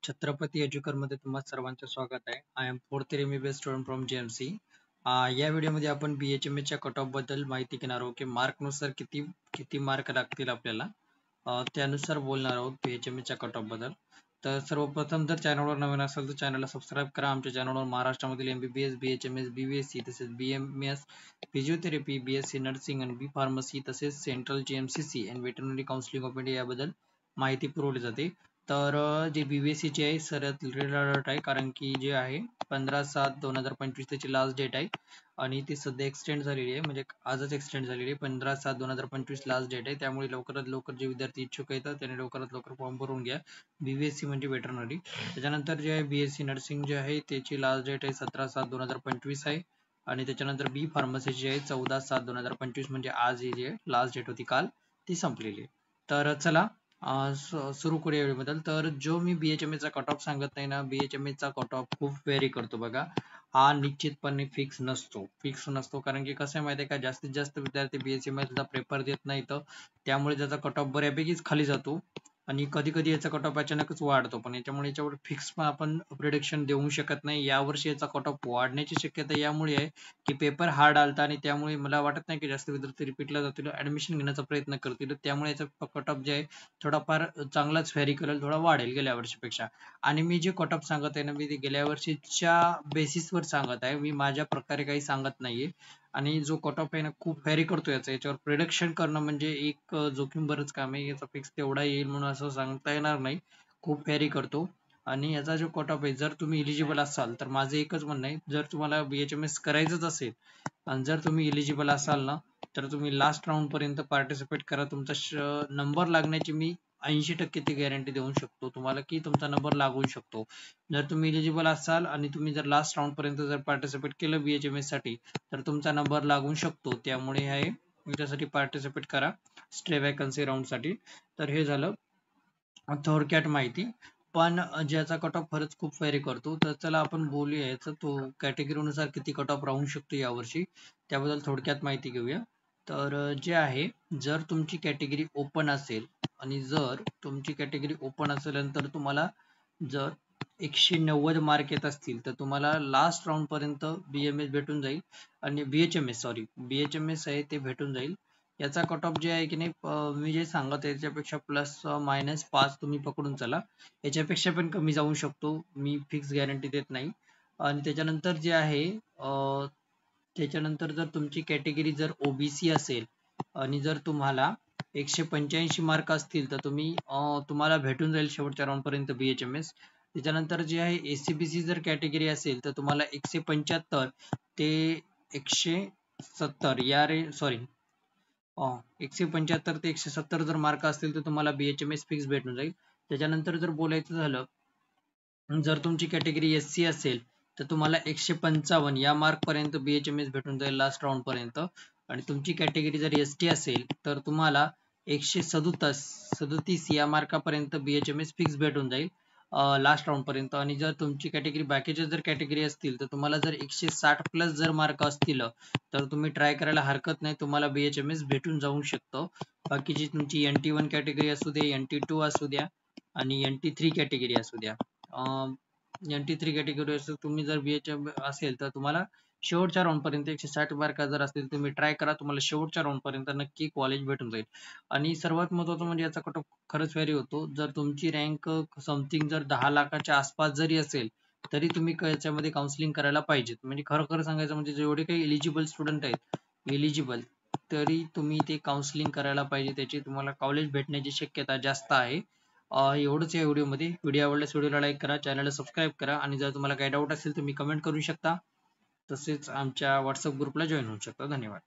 छत्रपती एज्युकर मध्ये तुम्हा सर्वांचे स्वागत आहे. I am fourth year MBBS student from JMC. या व्हिडिओमध्ये आपण BHMS च्या कट ऑफ बद्दल माहिती घेणार आहोत की मार्क नुसार किती किती मार्क लागतील आपल्याला, त्यानुसार बोलणार आहोत BHMS च्या कट ऑफ बद्दल. तर सर्वप्रथम जर चॅनलवर नवीन असेल तर चॅनलला सबस्क्राईब करा. आमच्या चॅनलवर महाराष्ट्रामधील MBBS, BHMS, BVSC तसेच BMS, फिजिओथेरपी, BSc नर्सिंग आणि B फार्मसी तसेच सेंट्रल GMCC आणि वेटरनरी काउन्सिलिंग ऑफ इंडिया याबद्दल माहिती पुरवली जाते. तर जे BVSC ची आहे सर्वात रेड अलर्ट आहे, कारण की जे आहे 15/7/2025 त्याची लास्ट डेट आहे आणि ती सध्या एक्सटेंड झालेली आहे, म्हणजे आजच एक्सटेंड झालेली आहे. 15/7/2025 लास्ट डेट आहे. त्यामुळे लवकरात लवकर जे विद्यार्थी इच्छुक आहेत त्यांनी लवकरात लवकर फॉर्म भरून घ्या. BVSC म्हणजे वेटरनरी. त्याच्यानंतर जे आहे BSc नर्सिंग जे आहे त्याची लास्ट डेट आहे 17/7/2025 आहे आणि त्याच्यानंतर B फार्मसी जी आहे 14/7/2025 म्हणजे आज ही जी लास्ट डेट होती काल ती संपलेली आहे. तर चला सुरू करूया व्हिडिओबद्दल. तर जो मी BHMS चा कट ऑफ सांगत नाही ना, BHMS चा कट ऑफ खूप व्हेरी करतो बघा. हा निश्चितपणे फिक्स नसतो कारण की कसं आहे माहिती आहे का, जास्तीत जास्त विद्यार्थी BHMS चा पेपर देत नाही, तर त्यामुळे त्याचा कट ऑफ बऱ्यापैकीच खाली जातो आणि कधी कधी याचा कट ऑफ अचानकच वाढतो. पण याच्यावर फिक्स पण आपण प्रिडिक्शन देऊ शकत नाही. यावर्षी याचा कट ऑफ वाढण्याची शक्यता यामुळे आहे की पेपर हार्ड आलता आणि त्यामुळे मला वाटत नाही की जास्त विद्यार्थी रिपीटला जातील, ऍडमिशन घेण्याचा प्रयत्न करतील. त्यामुळे याचा कट ऑफ जे आहे थोडाफार चांगलाच व्हॅरी करेल, थोडा वाढेल गेल्या वर्षीपेक्षा. आणि मी जे कट ऑफ सांगत आहे ना, मी ते गेल्या वर्षीच्या बेसिसवर सांगत आहे, मी माझ्या प्रकारे काही सांगत नाहीये. आणि जो कट ऑफ आहे ना खूप व्हॅरी करतो याच्यावर प्रिडिक्शन करणं म्हणजे एक जोखीम बरंच काम आहे. याचा फिक्स तेवढा येईल म्हणून असं सांगता येणार नाही, खूप व्हॅरी करतो. आणि याचा जो कट ऑफ आहे, जर तुम्ही इलिजिबल असाल तर माझं एकच म्हणणं आहे, जर तुम्हाला BHMS करायचंच असेल आणि जर तुम्ही इलिजिबल असाल ना, तर तुम्ही लास्ट राऊंड पर्यंत पार्टिसिपेट करा. तुमचा नंबर लागण्याची मी 80% ती गॅरंटी देऊ शकतो तुम्हाला की तुमचा नंबर लागू शकतो. जर तुम्ही इलिजिबल असाल आणि तुम्ही जर लास्ट राऊंड पर्यंत जर पार्टिसिपेट केलं BHMS साठी, तर तुमचा नंबर लागू शकतो. त्यामुळे हे याच्यासाठी पार्टिसिपेट करा स्ट्रे वॅकन्सी राऊंड साठी. तर हे झालं थोडक्यात माहिती. पण ज्याचा कट ऑफ खरंच खूप व्हॅरी करतो. तर चला आपण बोलूया याचं, तो कॅटेगरीनुसार किती कट ऑफ राहू शकतो यावर्षी, त्याबद्दल थोडक्यात माहिती घेऊया. तर जे आहे, जर तुमची कॅटेगरी ओपन असेल आणि जर तुमची कॅटेगरी ओपन असेल तर तुम्हाला जर 190 मार्क येत असतील तर तुम्हाला लास्ट राऊंड पर्यंत BMS भेटून जाईल आणि BHMS आहे ते भेटून जाईल. याचा कट ऑफ जे आहे की नाही, मी जे सांगत आहे त्याच्यापेक्षा +- तुम्ही पकडून चला. याच्यापेक्षा पण कमी जाऊ शकतो, मी फिक्स गॅरंटी देत नाही. आणि त्याच्यानंतर जे आहे, त्याच्यानंतर जर तुमची कॅटेगरी जर OBC असेल आणि जर तुम्हाला 185 मार्क असतील तर तुम्हाला भेटून जाईल शेवटच्या राऊंड पर्यंत BHMS. त्याच्यानंतर जे आहे ACBC जर कॅटेगरी असेल तर तुम्हाला 175 ते 170 175 ते 170 जर मार्क असतील तर तुम्हाला BHMS फिक्स भेटून जाईल. त्याच्यानंतर जर बोलायचं झालं, जर तुमची कॅटेगरी SC असेल तर तुम्हाला 155 या मार्क पर्यंत BHMS भेटून जाईल लास्ट राऊंड पर्यंत. आणि तुमची कॅटेगरी जर ST असेल तर तुम्हाला 137 या मार्कापर्यंत BHMS फिक्स भेटून जाईल लास्ट राऊंड पर्यंत. आणि जर तुमची कॅटेगरी बाकीच्या जर कॅटेगरी असतील तर तुम्हाला जर 160+ जर मार्क असतील तर तुम्ही ट्राय करायला हरकत नाही, तुम्हाला BHMS भेटून जाऊ शकतं. बाकीची तुमची NT1 कॅटेगरी असू दे, NT2 असू द्या आणि NT3 कॅटेगरी असू द्या, NT3 कॅटेगरी असं तुम्ही जर BHMS असेल तर तुम्हाला शेवटच्या राऊंड पर्यंत 160 मार्क जर असतील तुम्ही ट्राय करा, तुम्हाला शेवटच्या राऊंड पर्यंत नक्की कॉलेज भेटून जाईल. आणि सर्वात महत्त्वाचं म्हणजे याचा कट ऑफ खरंच व्हॅरी होतो. जर तुमची रँक समथिंग जर 10 लाखाच्या आसपास जरी असेल तरी तुम्ही याच्यामध्ये काउन्सिलिंग करायला पाहिजे. म्हणजे खरं सांगायचं म्हणजे जेवढे काही एलिजिबल स्टुडंट आहेत तरी तुम्ही ते काउन्सिलिंग करायला पाहिजे, त्याची तुम्हाला कॉलेज भेटण्याची शक्यता जास्त आहे. एवढंच या व्हिडिओमध्ये. व्हिडिओ आवडल्यास व्हिडिओला लाईक करा, चॅनलला सबस्क्राईब करा आणि जर तुम्हाला काही डाऊट असेल तुम्ही कमेंट करू शकता, तसेच आमच्या व्हॉट्सअप ग्रुपला जॉईन होऊ शकता. धन्यवाद.